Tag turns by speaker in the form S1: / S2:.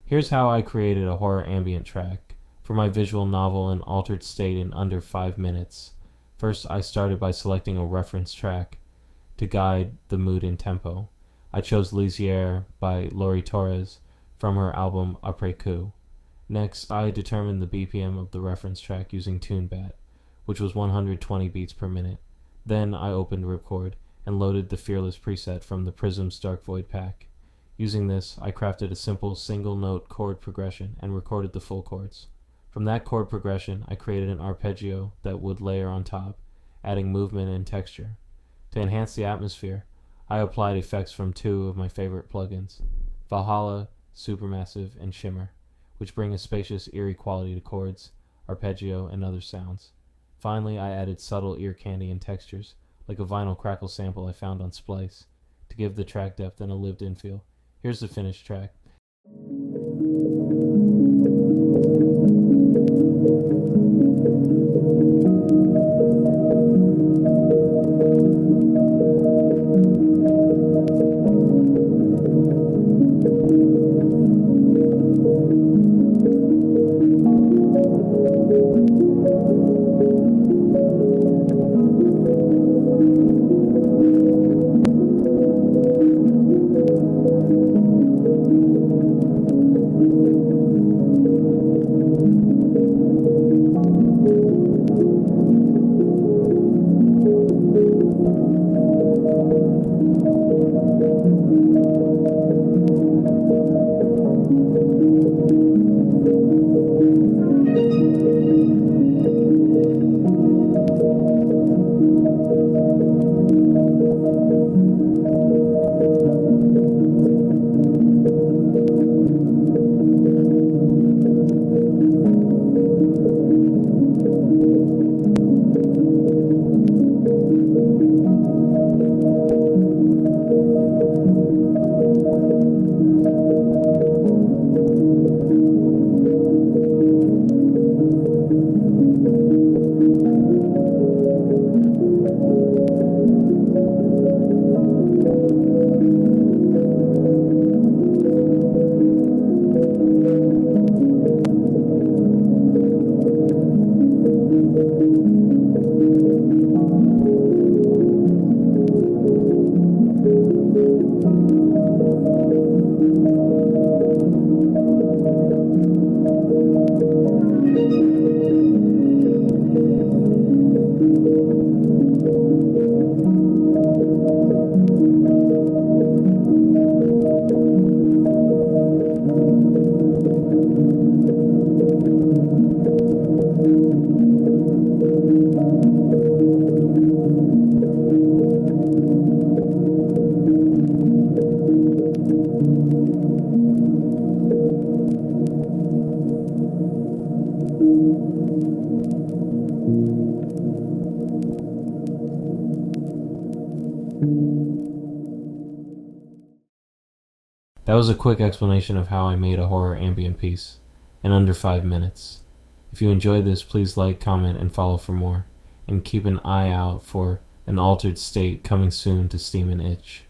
S1: Here's how I created a horror ambient track for my visual novel in altered state in under 5 minutes. First, I started by selecting a reference track to guide the mood and tempo. I chose Lisière by Lori Torres from her album Arpeggio. Next, I determined the BPM of the reference track using TuneBat, which was 120 beats per minute. Then I opened Ripchord and loaded the Fearless preset from the Prism's Dark Void pack. Using this, I crafted a simple single-note chord progression and recorded the full chords. From that chord progression, I created an arpeggio that would layer on top, adding movement and texture. To enhance the atmosphere, I applied effects from 2 of my favorite plugins, Vahalla, Supermassive, and Shimmer, which bring a spacious, eerie quality to chords, arpeggio, and other sounds. Finally, I added subtle ear candy and textures, like a vinyl crackle sample I found on Splice, to give the track depth and a lived-in feel. Here's the finished track. That was a quick explanation of how I made a horror ambient piece in under 5 minutes. If you enjoyed this, please like, comment, and follow for more, and keep an eye out for an altered state coming soon to Steam and Itch.